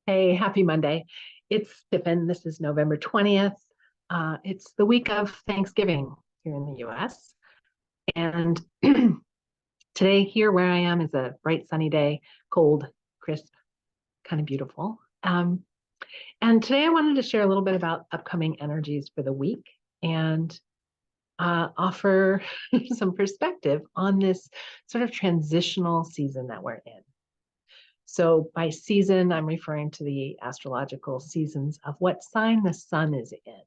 Hey, happy Monday. It's Tiffin. This is November 20th. It's the week of Thanksgiving here in the US. And today, here where I am, is a bright sunny day, cold, crisp, kind of beautiful. And today I wanted to share a little bit about upcoming energies for the week and offer some perspective on this sort of transitional season that we're in. So by season, I'm referring to the astrological seasons of what sign the sun is in.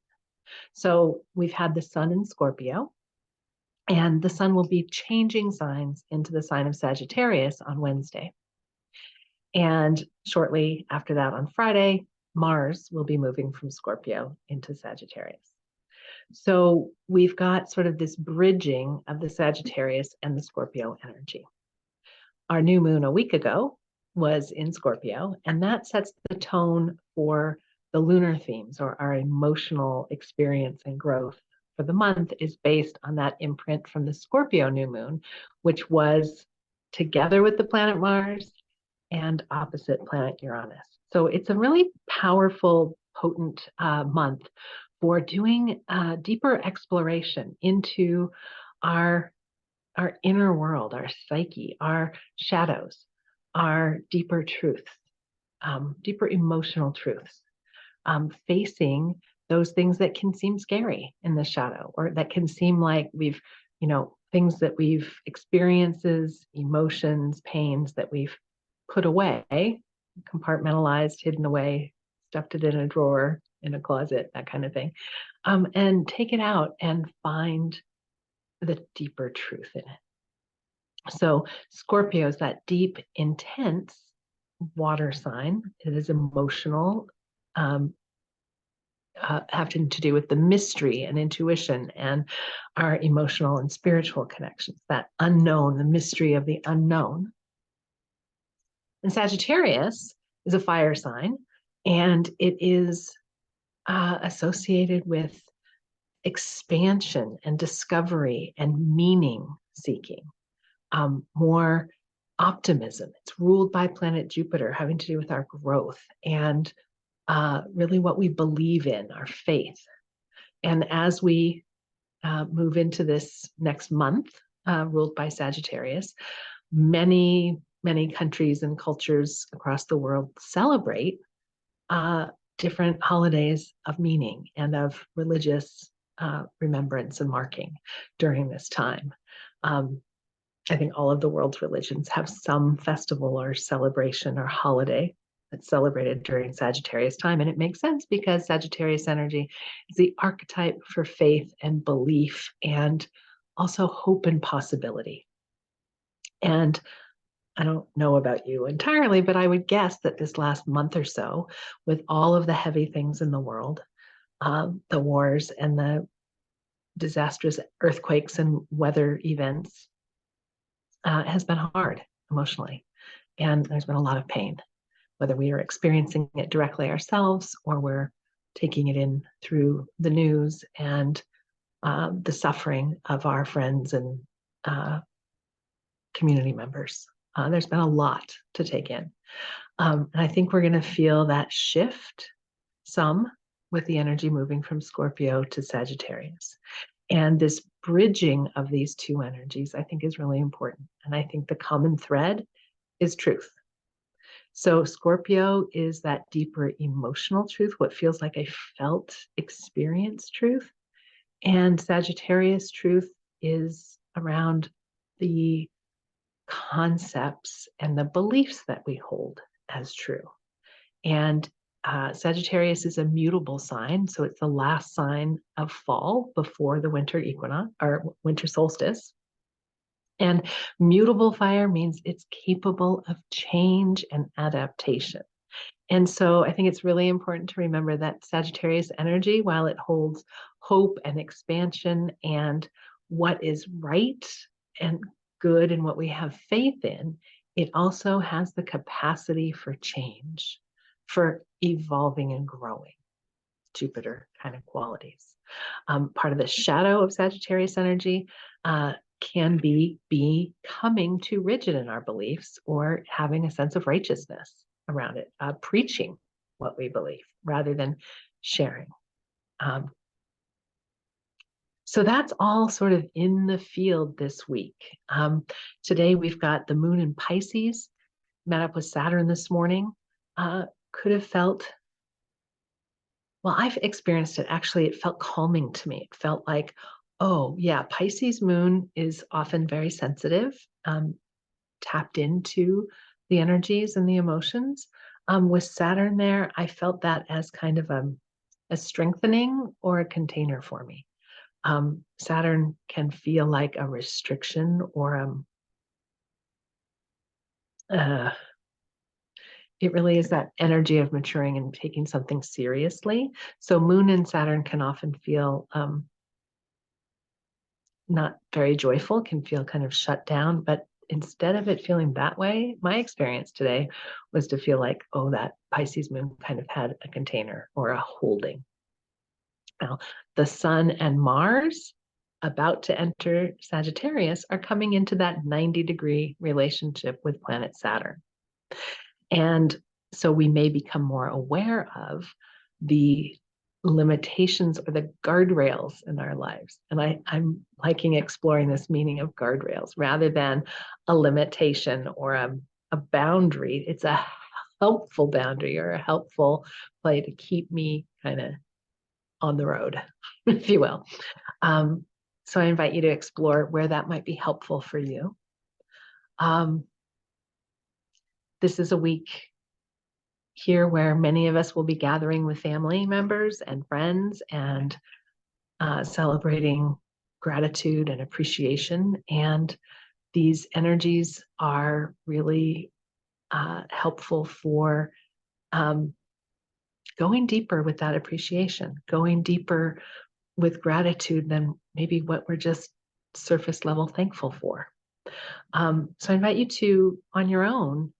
So we've had the sun in Scorpio, and the sun will be changing signs into the sign of Sagittarius on Wednesday. And shortly after that, on Friday, Mars will be moving from Scorpio into Sagittarius. So we've got sort of this bridging of the Sagittarius and the Scorpio energy. Our new moon a week ago was in Scorpio, and that sets the tone for the lunar themes, or our emotional experience and growth for the month is based on that imprint from the Scorpio new moon, which was together with the planet Mars and opposite planet Uranus. So it's a really powerful, potent month for doing deeper exploration into our inner world, our psyche, our shadows, our deeper truths, deeper emotional truths, facing those things that can seem scary in the shadow, or that can seem like things that we've experiences, emotions, pains that we've put away, compartmentalized, hidden away, stuffed it in a drawer, in a closet, that kind of thing, and take it out and find the deeper truth in it. So Scorpio is that deep, intense water sign. It is emotional, having to do with the mystery and intuition and our emotional and spiritual connections, that unknown, the mystery of the unknown. And Sagittarius is a fire sign, and it is associated with expansion and discovery and meaning seeking, more optimism. It's ruled by planet Jupiter, having to do with our growth and really what we believe in, our faith. And as we move into this next month, ruled by Sagittarius, many countries and cultures across the world celebrate different holidays of meaning and of religious remembrance and marking during this time. I think all of the world's religions have some festival or celebration or holiday that's celebrated during Sagittarius time. And it makes sense because Sagittarius energy is the archetype for faith and belief and also hope and possibility. And I don't know about you entirely, but I would guess that this last month or so, with all of the heavy things in the world, the wars and the disastrous earthquakes and weather events, has been hard emotionally. And there's been a lot of pain, whether we are experiencing it directly ourselves or we're taking it in through the news and the suffering of our friends and community members. There's been a lot to take in. And I think we're going to feel that shift some with the energy moving from Scorpio to Sagittarius. And this bridging of these two energies, I think, is really important. And I think the common thread is truth. So Scorpio is that deeper emotional truth, what feels like a felt experience truth. And Sagittarius truth is around the concepts and the beliefs that we hold as true. And Sagittarius is a mutable sign, so it's the last sign of fall before the winter equinox or winter solstice. And mutable fire means it's capable of change and adaptation. And so I think it's really important to remember that Sagittarius energy, while it holds hope and expansion and what is right and good and what we have faith in, it also has the capacity for change, for evolving and growing. Jupiter kind of qualities. Part of the shadow of Sagittarius energy can be becoming too rigid in our beliefs or having a sense of righteousness around it, preaching what we believe rather than sharing. So that's all sort of in the field this week. Today we've got the moon in Pisces, met up with Saturn this morning. Could have felt, well, I've experienced it. Actually, it felt calming to me. It felt like, oh yeah, Pisces moon is often very sensitive, tapped into the energies and the emotions. With Saturn there, I felt that as kind of a strengthening or a container for me. Saturn can feel like a restriction or it really is that energy of maturing and taking something seriously. So Moon and Saturn can often feel not very joyful, can feel kind of shut down, but instead of it feeling that way, my experience today was to feel like, oh, that Pisces moon kind of had a container or a holding. Now, the Sun and Mars, about to enter Sagittarius, are coming into that 90-degree relationship with planet Saturn. And so we may become more aware of the limitations or the guardrails in our lives. And I'm liking exploring this meaning of guardrails rather than a limitation or a boundary. It's a helpful boundary or a helpful play to keep me kind of on the road, if you will. So I invite you to explore where that might be helpful for you. This is a week here where many of us will be gathering with family members and friends and celebrating gratitude and appreciation. And these energies are really helpful for going deeper with that appreciation, going deeper with gratitude than maybe what we're just surface level thankful for. So I invite you to, on your own,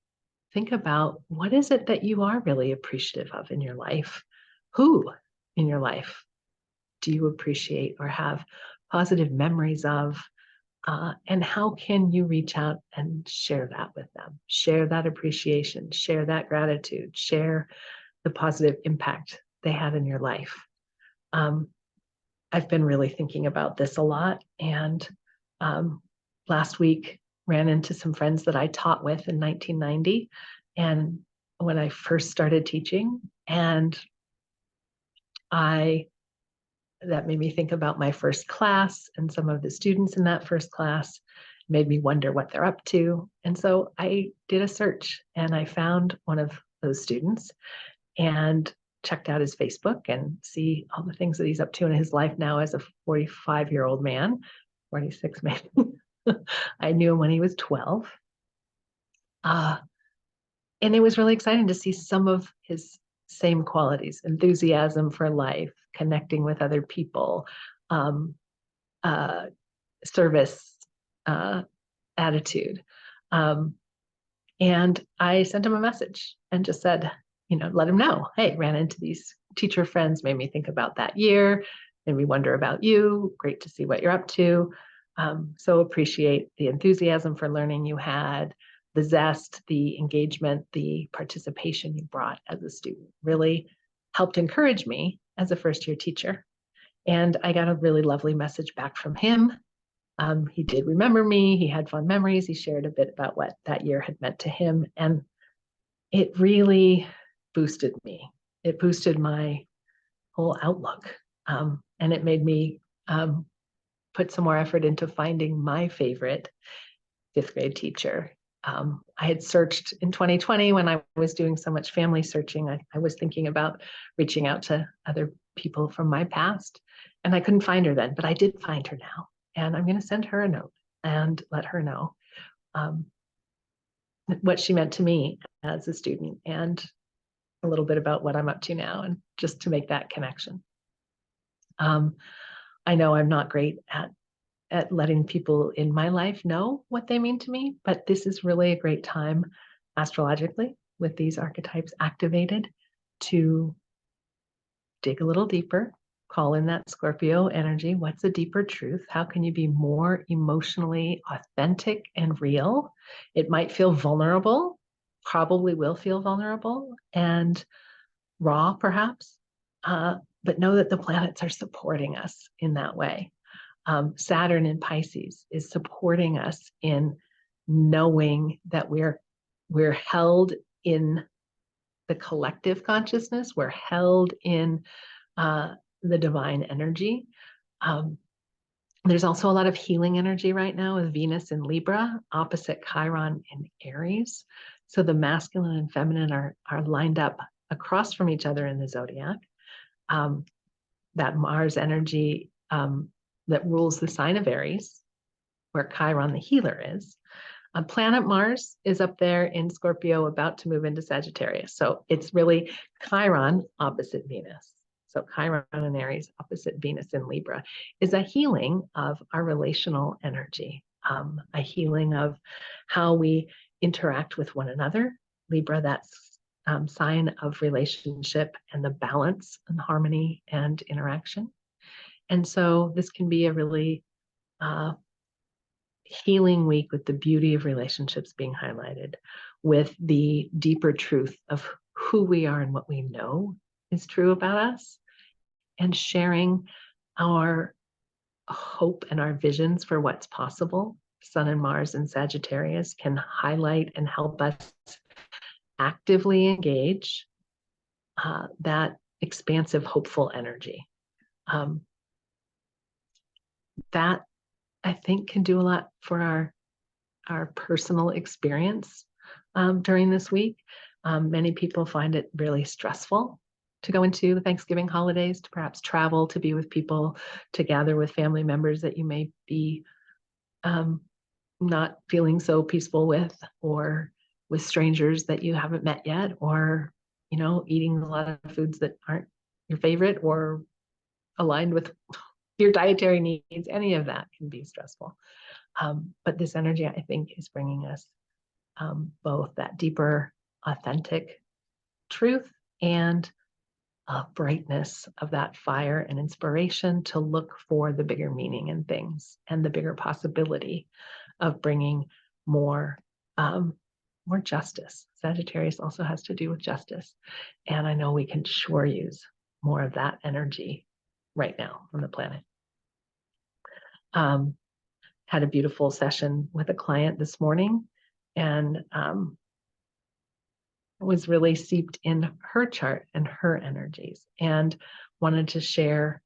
think about what is it that you are really appreciative of in your life? Who in your life do you appreciate or have positive memories of? And how can you reach out and share that with them? Share that appreciation, share that gratitude, share the positive impact they had in your life. I've been really thinking about this a lot. And last week, ran into some friends that I taught with in 1990 and when I first started teaching, and that made me think about my first class and some of the students in that first class, made me wonder what they're up to. And so I did a search and I found one of those students and checked out his Facebook and see all the things that he's up to in his life now as a 45-year-old man, 46 maybe. I knew him when he was 12. And it was really exciting to see some of his same qualities: enthusiasm for life, connecting with other people, service attitude. And I sent him a message and just said, let him know, hey, ran into these teacher friends, made me think about that year, made me wonder about you. Great to see what you're up to. So appreciate the enthusiasm for learning you had, the zest, the engagement, the participation you brought as a student. Really helped encourage me as a first-year teacher. And I got a really lovely message back from him. He did remember me. He had fond memories. He shared a bit about what that year had meant to him. And it really boosted me. It boosted my whole outlook. And it made me put some more effort into finding my favorite fifth grade teacher. I had searched in 2020 when I was doing so much family searching. I was thinking about reaching out to other people from my past, and I couldn't find her then, but I did find her now. And I'm going to send her a note and let her know what she meant to me as a student and a little bit about what I'm up to now, and just to make that connection. I know I'm not great at letting people in my life know what they mean to me, but this is really a great time astrologically with these archetypes activated to dig a little deeper, call in that Scorpio energy. What's a deeper truth? How can you be more emotionally authentic and real? It might feel vulnerable, probably will feel vulnerable, and raw, perhaps, but know that the planets are supporting us in that way. Saturn in Pisces is supporting us in knowing that we're held in the collective consciousness. We're held in the divine energy. There's also a lot of healing energy right now with Venus in Libra, opposite Chiron in Aries. So the masculine and feminine are lined up across from each other in the zodiac. That Mars energy that rules the sign of Aries, where Chiron the healer is. Planet Mars is up there in Scorpio, about to move into Sagittarius. So it's really Chiron opposite Venus. So Chiron in Aries opposite Venus in Libra is a healing of our relational energy, a healing of how we interact with one another. Libra, that's sign of relationship and the balance and harmony and interaction. And so this can be a really healing week with the beauty of relationships being highlighted, with the deeper truth of who we are and what we know is true about us, and sharing our hope and our visions for what's possible. Sun and Mars and Sagittarius can highlight and help us actively engage that expansive, hopeful energy. That, I think, can do a lot for our personal experience during this week. Many people find it really stressful to go into the Thanksgiving holidays, to perhaps travel, to be with people, to gather with family members that you may be not feeling so peaceful with, or with strangers that you haven't met yet, or, eating a lot of foods that aren't your favorite or aligned with your dietary needs. Any of that can be stressful. But this energy, I think, is bringing us both that deeper, authentic truth and brightness of that fire and inspiration to look for the bigger meaning in things and the bigger possibility of bringing more justice. Sagittarius also has to do with justice. And I know we can sure use more of that energy right now on the planet. Had a beautiful session with a client this morning, and was really steeped in her chart and her energies, and wanted to share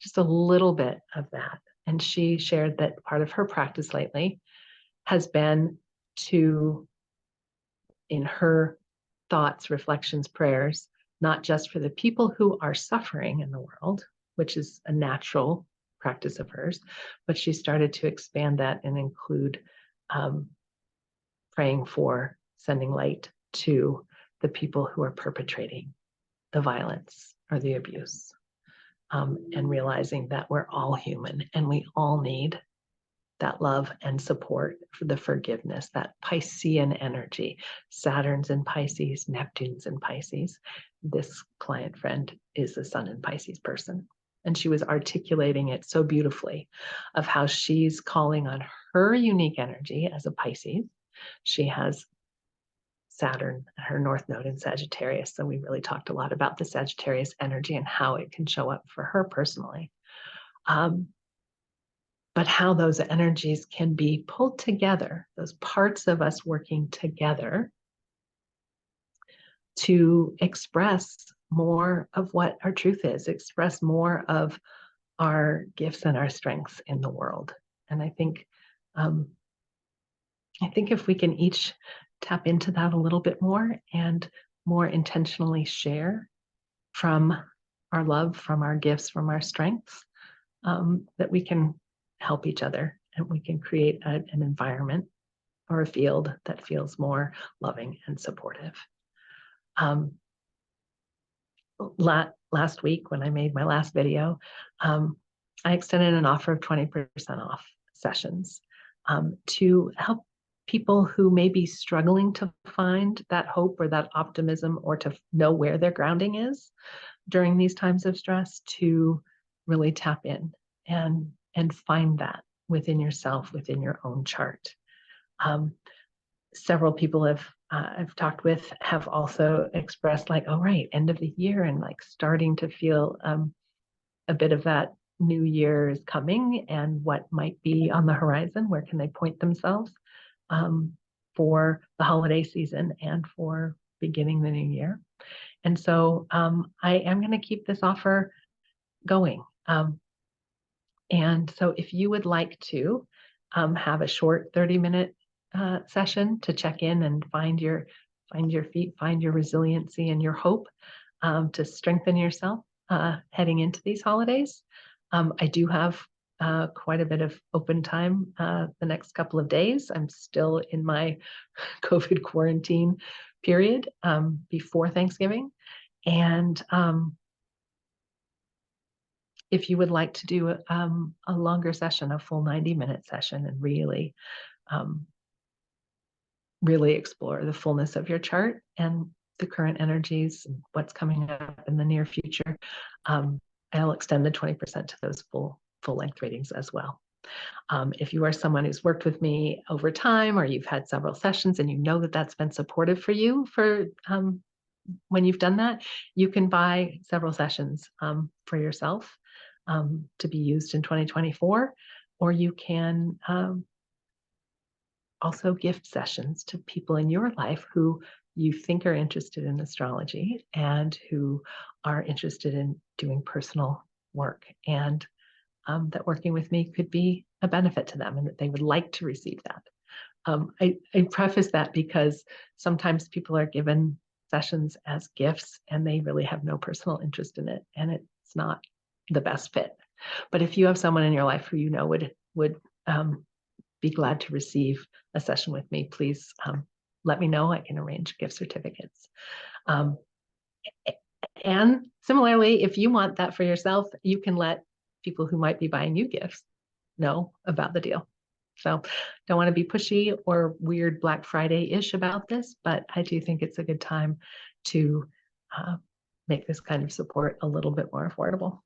just a little bit of that. And she shared that part of her practice lately has been to, in her thoughts, reflections, prayers, not just for the people who are suffering in the world, which is a natural practice of hers, but she started to expand that and include praying for sending light to the people who are perpetrating the violence or the abuse, and realizing that we're all human and we all need that love and support, for the forgiveness, that Piscean energy. Saturn's in Pisces, Neptune's in Pisces. This client friend is a Sun in Pisces person. And she was articulating it so beautifully, of how she's calling on her unique energy as a Pisces. She has Saturn, her North Node in Sagittarius. So we really talked a lot about the Sagittarius energy and how it can show up for her personally. But how those energies can be pulled together, those parts of us working together to express more of what our truth is, express more of our gifts and our strengths in the world. And I think if we can each tap into that a little bit more and more intentionally share from our love, from our gifts, from our strengths, that we can help each other, and we can create an environment or a field that feels more loving and supportive. Last week, when I made my last video, I extended an offer of 20% off sessions to help people who may be struggling to find that hope or that optimism, or to know where their grounding is during these times of stress, to really tap in and find that within yourself, within your own chart. several people I've talked with have also expressed like, oh, right, end of the year, and like starting to feel a bit of that new year is coming and what might be on the horizon. Where can they point themselves for the holiday season and for beginning the new year? And so I am going to keep this offer going. And so if you would like to have a short 30-minute session to check in and find your feet, find your resiliency and your hope to strengthen yourself heading into these holidays, I do have quite a bit of open time the next couple of days. I'm still in my COVID quarantine period before Thanksgiving. And if you would like to do a longer session, a full 90-minute session, and really, really explore the fullness of your chart and the current energies and what's coming up in the near future, I'll extend the 20% to those full-length readings as well. If you are someone who's worked with me over time, or you've had several sessions and you know that that's been supportive for you for when you've done that, you can buy several sessions for yourself to be used in 2024, or you can also gift sessions to people in your life who you think are interested in astrology and who are interested in doing personal work, and that working with me could be a benefit to them and that they would like to receive that. I preface that because sometimes people are given sessions as gifts and they really have no personal interest in it, and it's not the best fit. But if you have someone in your life who you know would be glad to receive a session with me, please let me know. I can arrange gift certificates. And similarly, if you want that for yourself, you can let people who might be buying you gifts know about the deal. So don't want to be pushy or weird Black Friday-ish about this, but I do think it's a good time to make this kind of support a little bit more affordable.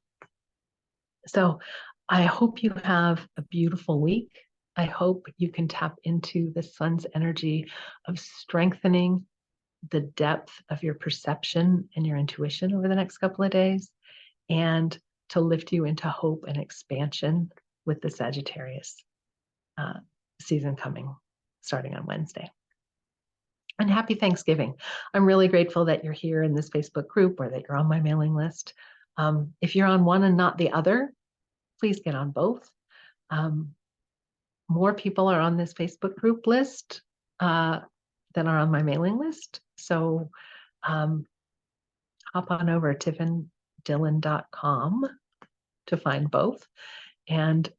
So I hope you have a beautiful week. I hope you can tap into the sun's energy of strengthening the depth of your perception and your intuition over the next couple of days, and to lift you into hope and expansion with the Sagittarius season coming, starting on Wednesday. And happy Thanksgiving. I'm really grateful that you're here in this Facebook group, or that you're on my mailing list. If you're on one and not the other, please get on both. More people are on this Facebook group list than are on my mailing list. So hop on over to tiffindillon.com to find both. And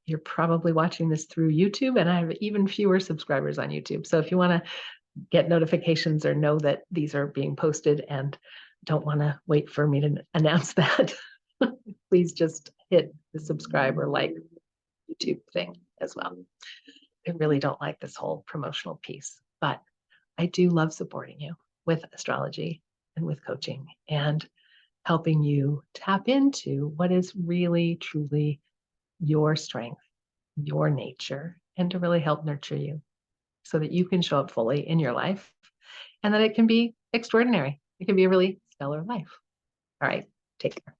you're probably watching this through YouTube, and I have even fewer subscribers on YouTube. So if you want to get notifications or know that these are being posted and don't want to wait for me to announce that, please just hit the subscribe or like YouTube thing as well. I really don't like this whole promotional piece, but I do love supporting you with astrology and with coaching and helping you tap into what is really, truly your strength, your nature, and to really help nurture you so that you can show up fully in your life and that it can be extraordinary. It can be a really stellar life. All right, take care.